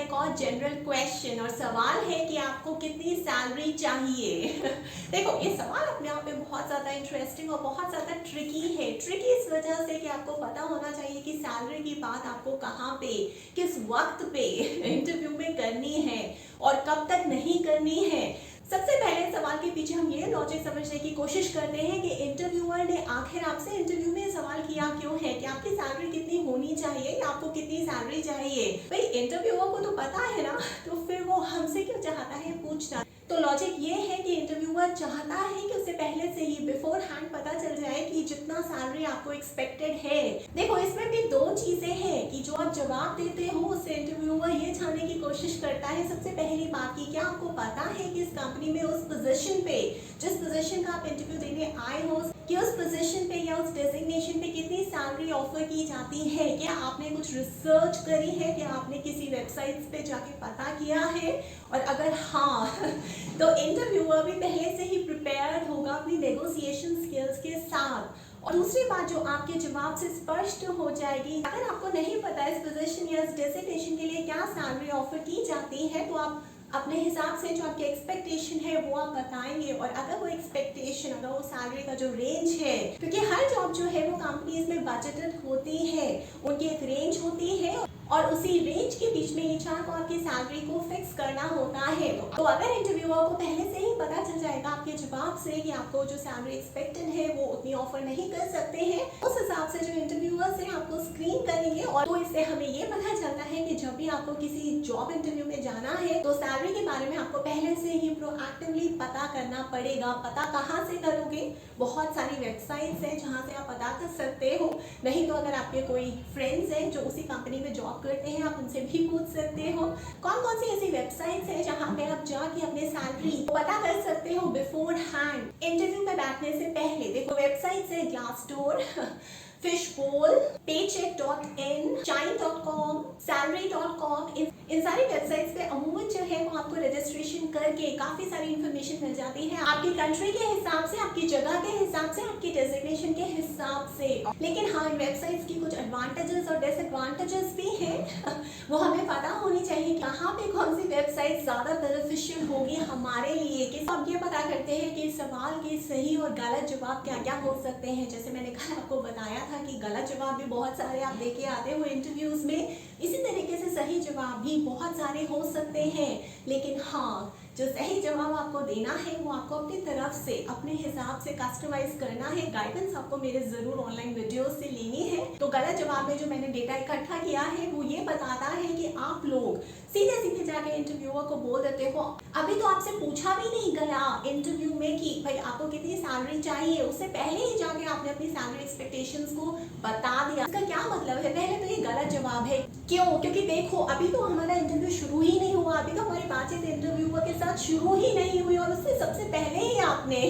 एक और general question और सवाल है कि आपको कितनी सैलरी चाहिए। देखो, ये सवाल अपने आप में बहुत ज़्यादा इंटरेस्टिंग और बहुत ज़्यादा ट्रिकी है। ट्रिकी इस वजह से कि आपको पता होना चाहिए कि सैलरी की बात आपको कहाँ पे, किस वक्त पे इंटरव्यू में करनी है और कब तक नहीं करनी है। सबसे पहले सवाल के पीछे हम ये लॉजिक समझने की कोशिश करते हैं कि इंटरव्यूअर ने आखिर आपसे इंटरव्यू में सवाल किया क्यों है, कि आपकी सैलरी कितनी होनी चाहिए या आपको कितनी सैलरी चाहिए। भाई, इंटरव्यूअर को तो पता है ना, तो फिर वो हमसे क्यों चाहता है पूछना। तो लॉजिक ये है कि इंटरव्यूअर चाहता है कि उससे पहले से ही बिफोर हैंड पता चल जाए कि जितना सैलरी आपको एक्सपेक्टेड है। देखो, इसमें भी दो चीजें हैं कि जो आप जवाब देते हो उससे इंटरव्यूअर ये जानने की कोशिश करता है सबसे पहली बात की क्या आपको पता है कि इस कंपनी में उस पोजीशन पे, जिस पोजीशन का आप इंटरव्यू देने आए हो, कि उस पोजीशन पे या उस डेजिग्नेशन पे कितनी सैलरी ऑफर की जाती है। क्या आपने कुछ रिसर्च करी है, क्या आपने किसी वेबसाइट्स पे जाके पता किया है, और अगर हाँ तो इंटरव्यूअर भी पहले से ही प्रिपेयर्ड होगा अपनी नेगोशिएशन स्किल्स के साथ। और दूसरी बात जो आपके जवाब से स्पष्ट हो जाएगी, अगर आपको नहीं पता इस पोजीशन या इस डेजिग्नेशन के लिए क्या सैलरी ऑफर की जाती है, तो आप अपने हिसाब से जो आपकी एक्सपेक्टेशन है वो आप बताएंगे। और अगर वो एक्सपेक्टेशन, अगर वो सैलरी का जो रेंज है, क्योंकि हर जॉब जो है वो कंपनीज में बजटेड होती है, उनकी एक रेंज होती है और उसी रेंज के बीच में एचआर को आपकी सैलरी को फिक्स करना होता है। तो अगर इंटरव्यूअर को पहले से ही पता चल जाएगा आपके जवाब से कि आपको जो सैलरी एक्सपेक्टेड है वो उतनी ऑफर नहीं कर सकते हैं, उस हिसाब से जो इंटरव्यूअर्स हैं आपको स्क्रीन करेंगे। और तो इससे हमें ये पता चलता है कि जब भी आपको किसी जॉब इंटरव्यू में जाना है तो सैलरी के बारे में आपको पहले से ही प्रोएक्टिवली पता करना पड़ेगा। पता कहाँ से करोगे? बहुत सारी वेबसाइट्स हैं जहाँ से आप पता कर सकते हो। नहीं तो अगर आपके कोई फ्रेंड्स हैं जो उसी कंपनी में जॉब करते हैं, आप उनसे भी पूछ सकते हो। कौन कौन सी ऐसी वेबसाइट्स हैं जहाँ पे आप जाके अपने सैलरी पता कर सकते हो बिफोर हैंड, इंटरव्यू में बैठने से पहले। देखो, वेबसाइट्स है ग्लासडोर, फिशबोल, paycheck.in, shine.com, salary.com। इन सारी वेबसाइट्स पे अमूमन जो है वो आपको रजिस्ट्रेशन करके काफी सारी इंफॉर्मेशन मिल जाती है, आपकी कंट्री के हिसाब से, आपकी जगह के हिसाब से, आपकी डेजिग्नेशन के हिसाब से। लेकिन हाँ, इन वेबसाइट्स की कुछ एडवांटेजेस और डिसएडवांटेजेस भी हैं। वो हमें पता होनी चाहिए कहाँ पे कौन सी वेबसाइट ज्यादा बेनिफिशियल होगी हमारे लिए। कि हम ये पता करते हैं कि सवाल के सही और गलत जवाब क्या क्या हो सकते हैं। जैसे मैंने कल आपको बताया था कि गलत जवाब भी बहुत सारे आप लेके आते हो इंटरव्यूज में, इसी तरीके से सही जवाब भी बहुत सारे हो सकते हैं। लेकिन हाँ, जो सही जवाब आपको देना है वो आपको अपनी तरफ से, अपने हिसाब से कस्टमाइज करना है। गाइडेंस आपको मेरे जरूर ऑनलाइन वीडियोस से लेनी है। तो गलत जवाब में जो मैंने डेटा इकट्ठा किया है वो ये बताता है कि आप लोग सीधे सीधे जाके इंटरव्यूअर को बोल देते हो, अभी तो आपसे पूछा भी नहीं गया इंटरव्यू में कि भाई आपको कितनी सैलरी चाहिए, उससे पहले ही जाके आपने अपनी सैलरी एक्सपेक्टेशंस को बता दिया। इसका क्या मतलब है? पहले तो ये गलत जवाब है। क्यों? क्योंकि देखो, अभी तो हमारा इंटरव्यू शुरू ही नहीं हुआ, अभी तो हमारी बातचीत इंटरव्यूअर के साथ शुरू ही नहीं हुई और उससे सबसे पहले ही आपने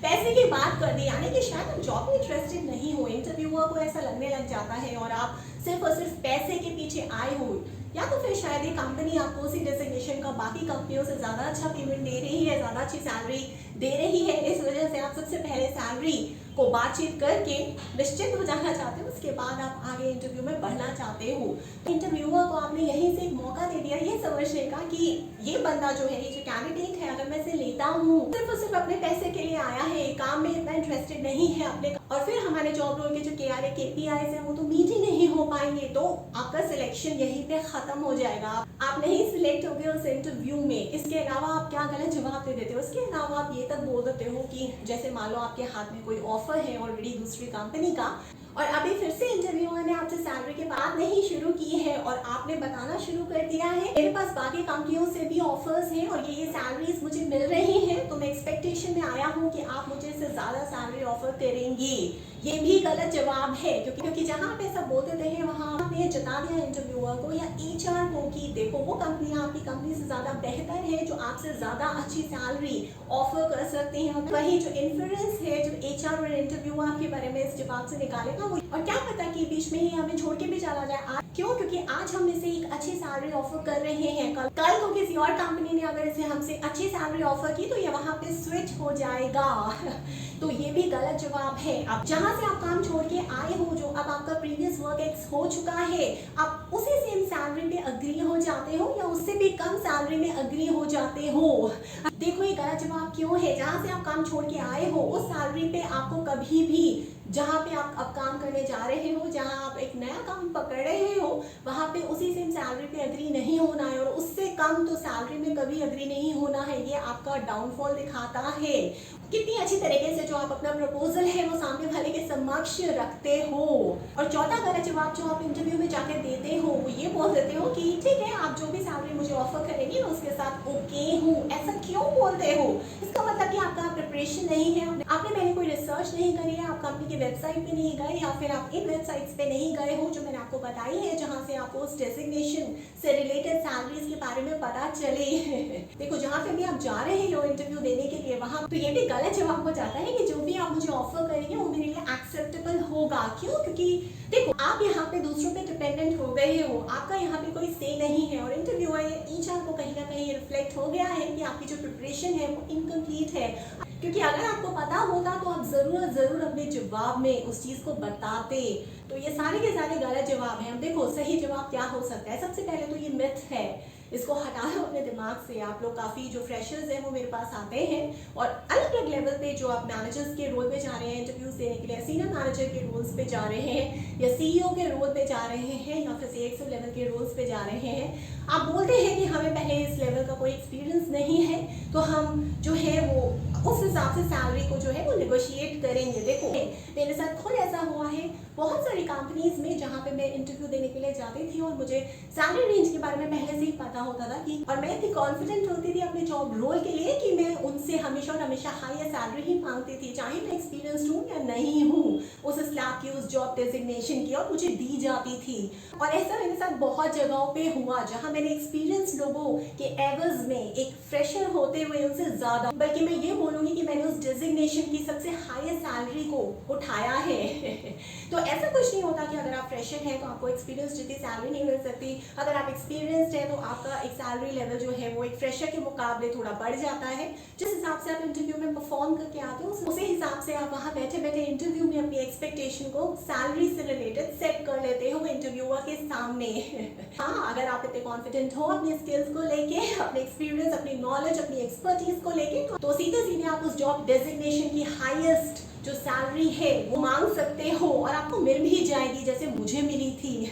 पैसे की बात कर दी। यानी कि शायद आप जॉब में इंटरेस्टेड नहीं हो, इंटरव्यूअर को ऐसा लगने लग जाता है और आप सिर्फ और सिर्फ पैसे के पीछे आए हो। या तो फिर शायद ये कंपनी आपको उसी डेजिग्नेशन का बाकी कंपनियों से ज़्यादा अच्छा पेमेंट दे रही है, ज़्यादा अच्छी सैलरी दे रही है, इस वजह से आप सबसे पहले सैलरी को बातचीत करके निश्चित हो जाना चाहते हो, उसके बाद आप आगे इंटरव्यू में बढ़ना चाहते हो। इंटरव्यूअर को आपने यहीं से एक मौका दे दिया ये समझने का कि ये बंदा जो है, ये जो कैंडिडेट है, अगर मैं इसे लेता हूँ सिर्फ और सिर्फ अपने पैसे के लिए आया है, काम में इतना इंटरेस्टेड नहीं है अपने, और फिर हमारे जॉब रोल के जो KRA KPIs हैं वो तो मीट ही नहीं हो पाएंगे, तो आपका सिलेक्शन यहीं पे खत्म हो जाएगा। आप नहीं सिलेक्ट हो गए उस इंटरव्यू में। इसके अलावा आप क्या गलत जवाब दे देते हो? इसके अलावा आप ये तक बोल देते हो कि जैसे मान लो आपके हाथ में कोई ऑफर है ऑलरेडी दूसरी कंपनी का, और अभी फिर से इंटरव्यूअर ने आपसे सैलरी के बात नहीं शुरू की है और आपने बताना शुरू कर दिया है मेरे पास बाकी कंपनियों से भी ऑफर्स हैं और ये सैलरीज मुझे मिल रही हैं, तो मैं एक्सपेक्टेशन में आया हूँ कि आप मुझे इससे ज्यादा सैलरी ऑफर करेंगे। ये भी गलत जवाब है, क्योंकि जहाँ पे सब बोलते थे वहाँ आपने जता दिया इंटरव्यूअर को या HR को कि देखो वो कंपनी आपकी कंपनी से ज्यादा बेहतर है, जो आपसे ज्यादा अच्छी सैलरी ऑफर कर सकती है। वही जो इन्फ्लुएंस है जो HR और इंटरव्यूअर आपके बारे में इस जवाब से निकालेगा, और क्या पता कि बीच में ही हमें छोड़ के भी चला जाए। क्यों? क्योंकि आज हम इसे एक अच्छी सैलरी ऑफर कर रहे हैं, कल को किसी और कंपनी ने अगर इसे हमसे अच्छी सैलरी ऑफर की तो ये वहाँ पे स्विच हो जाएगा। तो ये भी गलत जवाब है। अब जहाँ से आप काम छोड़ के आए हो, जो अब आपका प्रीवियस वर्क एक्स हो चुका है, आप उसी सेम सैलरी पे अग्री हो जाए। जाते हो या उससे भी कम सैलरी में अग्री हो जाते हो। देखो ये गलत जवाब क्यों है। जहाँ से आप काम छोड़ के आए हो उस सैलरी पे आपको कभी भी, जहाँ पे आप अब काम करने जा रहे हो, जहाँ आप एक नया काम पकड़ रहे हो, वहाँ पे उसी सेम सैलरी पे अग्री नहीं होना है, और उससे कम तो सैलरी में कभी अग्री नहीं होना है। ये आपका डाउनफॉल दिखाता है। कितनी अच्छी तरीके से जो आप अपना प्रपोजल है वो सामने वाले के समक्ष रखते हो। और चौथा गलत जवाब जो आप इंटरव्यू में जाकर देते हो वो ये बोल देते हो कि ठीक है, आप जो भी सैलरी मुझे ऑफर करेंगे मैं उसके साथ ओके हूँ। ऐसा क्यों बोलते हो? इसका मतलब कि आपका प्रिपरेशन नहीं है, आपने मैंने कोई रिसर्च नहीं करी है, आप कंपनी की वेबसाइट पे नहीं गए, या फिर आप इन वेबसाइट्स पे नहीं गए हो जो मैंने आपको बताई है, जहाँ से आपको उस डेजिग्नेशन से रिलेटेड सैलरीज के बारे में पता चले। देखो जहाँ पे भी आप जा रहे हो इंटरव्यू देने के लिए, वहाँ तो ये भी गलत जवाब हो जाता है कि जो भी आप मुझे ऑफर करेंगे वो मेरे लिए एक्सेप्टेबल होगा। क्यों? क्योंकि देखो आप यहाँ पे दूसरों पे डिपेंडेंट हो गए हो, आपका यहाँ पे कोई से नहीं है, और इंटरव्यूअर या टीचर को कहीं ना कहीं रिफ्लेक्ट हो गया है कि आपकी जो प्रिपरेशन है वो इनकम्प्लीट है। क्योंकि अगर आपको पता होता तो आप जरूर अपने जवाब में उस चीज को बताते। तो ये सारे के सारे गलत जवाब हैं। अब देखो सही जवाब क्या हो सकता है। सबसे पहले तो ये मिथ है, इसको हटा लो अपने दिमाग से। आप लोग काफ़ी जो फ्रेशर्स हैं वो मेरे पास आते हैं और अलग अलग लेवल पे जो आप मैनेजर्स के रोल पे जा रहे हैं इंटरव्यूज देने के लिए, सीनियर मैनेजर के रोल्स पे जा रहे हैं या सीईओ के रोल पे जा रहे हैं या फिर CXO लेवल के रोल्स पे जा रहे हैं। आप बोलते हैं कि हमें पहले इस लेवल का कोई एक्सपीरियंस नहीं है, तो हम जो है वो उस हिसाब से सैलरी को जो है वो निगोशिएट करेंगे। देखो मेरे साथ खुद ऐसा हुआ है बहुत सारी कंपनीज में जहाँ पे मैं इंटरव्यू देने के लिए जाती थी और मुझे सैलरी रेंज के बारे में पहले से ही पता होता था कि, और मैं इतनी कॉन्फिडेंट होती थी अपने जॉब रोल के लिए कि मैं उनसे हमेशा और हमेशा हाई सैलरी ही मांगती थी, चाहे मैं एक्सपीरियंस्ड हूँ या नहीं हूँ उस स्लैब की, उस जॉब डेजिग्नेशन की, और मुझे दी जाती थी। और ऐसा मेरे साथ बहुत जगहों पे हुआ जहाँ मैंने एक्सपीरियंस लोगों के एवज में एक फ्रेशर होते हुए उनसे ज्यादा, बल्कि मैं ये बोलूंगी कि मैंने उस डेजिग्नेशन की सबसे हाईएस्ट सैलरी को उठाया है। तो ऐसा कुछ नहीं होता कि अगर आप फ्रेशर हैं तो आपको एक्सपीरियंस जितनी सैलरी नहीं मिल सकती। अगर आप एक्सपीरियंस्ड हैं तो आपका एक सैलरी लेवल जो है वो एक फ्रेशर के मुकाबले थोड़ा बढ़ जाता है। जिस हिसाब से आप इंटरव्यू में परफॉर्म करके आते हो उसी हिसाब से आप वहाँ बैठे बैठे इंटरव्यू में अपनी एक्सपेक्टेशन को सैलरी से रिलेटेड सेट कर लेते हो इंटरव्यूअर के सामने। हाँ, अगर आप इतने कॉन्फिडेंट हो अपनी स्किल्स को लेके, अपने एक्सपीरियंस, अपनी नॉलेज, अपनी एक्सपर्टीज को लेके, तो सीधे सीधे आप उस जॉब डेजिग्नेशन की हाईएस्ट जो सैलरी है वो मांग सकते हो और आपको मिल भी जाएगी, जैसे मुझे मिली थी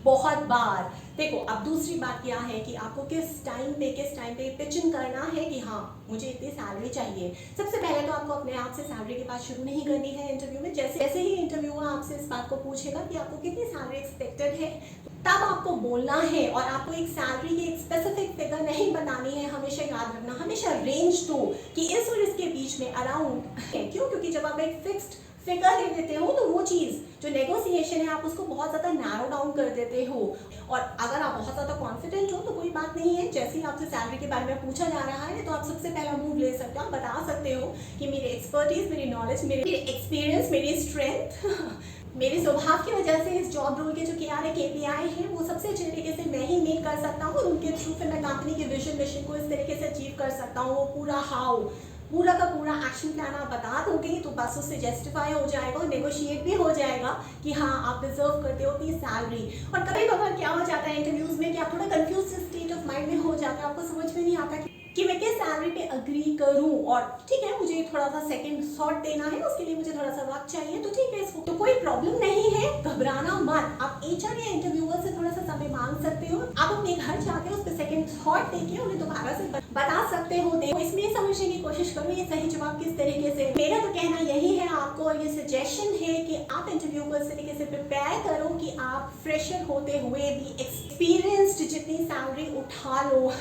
बहुत बार। देखो अब दूसरी बात क्या है कि आपको किस टाइम पे पिच इन करना है कि हाँ मुझे इतनी सैलरी चाहिए। सबसे पहले तो आपको अपने आप से सैलरी की बात शुरू नहीं करनी है इंटरव्यू में। जैसे ही इंटरव्यूअर आपसे इस बात को पूछेगा कि आपको कितनी सैलरी एक्सपेक्टेड है, तब आपको बोलना है। और आपको एक सैलरी की एक स्पेसिफिक फिगर नहीं बतानी है, हमेशा याद रखना, हमेशा रेंज दो कि इस और इसके बीच में अराउंड है। क्यों? क्योंकि जब आप एक फिक्स्ड फिगर दे देते हो तो वो चीज़ जो नेगोशिएशन है आप उसको बहुत ज़्यादा नैरो डाउन कर देते हो। और अगर आप बहुत ज़्यादा कॉन्फिडेंट हो तो कोई बात नहीं है, जैसे ही आपसे सैलरी के बारे में पूछा जा रहा है तो आप सबसे पहला मूव ले सकते हो। आप बता सकते हो कि मेरी एक्सपर्टीज, मेरी नॉलेज, मेरी एक्सपीरियंस, मेरी स्ट्रेंथ, मेरे स्वभाव की वजह से इस जॉब रोल के जो KPI है वो सबसे अच्छे तरीके से मैं ही मीट कर सकता हूँ, और उनके थ्रू फिर मैं कंपनी के विजन को इस तरीके से अचीव कर सकता हूँ। वो पूरा पूरा का पूरा एक्शन प्लान आप बता दोगे तो बस उससे जस्टिफाई हो जाएगा और नेगोशिएट भी हो जाएगा कि हाँ आप डिजर्व करते हो अपनी सैलरी। और कभी कभार क्या हो जाता है इंटरव्यूज में कि आप थोड़ा कंफ्यूज स्टेट ऑफ माइंड में हो जाता है, आपको समझ में नहीं आता कि मैं किस सैलरी पे अग्री करूं, और ठीक है मुझे थोड़ा सा सेकंड थॉट देना है, उसके लिए मुझे थोड़ा सा वक्त चाहिए, तो ठीक है इसको तो कोई प्रॉब्लम नहीं है, घबराना मत। आप HR या इंटरव्यूअर से थोड़ा सा समय मांग सकते हो, आप अपने घर जाके उस पर सेकंड थॉट देके उन्हें दोबारा से बता सकते हो। देखो इसमें समझने की कोशिश करो ये सही जवाब किस तरीके से। मेरा तो कहना यही है आपको, और ये सजेशन है कि आप इंटरव्यू को इस तरीके से प्रिपेयर करो कि आप फ्रेशर होते हुए भी एक्सपीरियंस्ड जितनी सैलरी उठा लो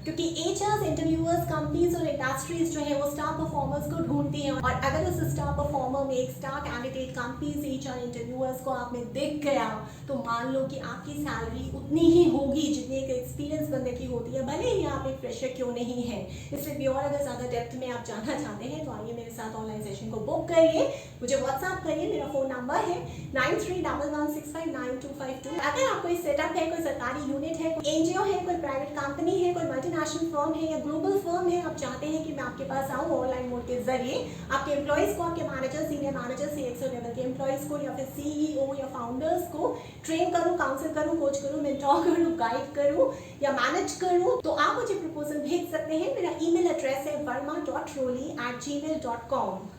क्योंकि HRs, इंटरव्यूअर्स, कंपनीज और इंडस्ट्रीज जो है वो स्टार परफॉर्मर्स को ढूंढती हैं, और अगर उस स्टार परफॉर्मर में एक star candidate companies, HR, interviewers को आप में दिख गया तो मान लो कि आपकी सैलरी उतनी ही होगी जितनी एक एक्सपीरियंस बंदे की होती है, भले ही आप एक फ्रेशर क्यों नहीं है। इससे भी और अगर ज़्यादा डेप्थ में आप जानना चाहते हैं तो आइए मेरे साथ ऑनलाइन सेशन को बुक करिए, मुझे व्हाट्सएप करिए, मेरा फ़ोन नंबर है 9311659252। अगर आपको इस सेटअप है, कोई सरकारी यूनिट है, कोई एनजीओ है, कोई प्राइवेट कंपनी है, कोई मल्टीनेशनल फर्म है या ग्लोबल फर्म है, आप चाहते हैं कि मैं आपके पास आऊँ ऑनलाइन मोड के जरिए, आपके एम्प्लॉयज़ को, आपके manager, senior manager, CXO level के एम्प्लॉयज़ को या फिर CEO या फाउंडर्स को ट्रेन करूँ, काउंसिल करूँ, कोच करूँ, मेंटोर करूँ, गाइड करूँ या मैनेज करूँ, तो आप मुझे प्रपोजल भेज सकते हैं। मेरा email एड्रेस है verma.roli@gmail.com।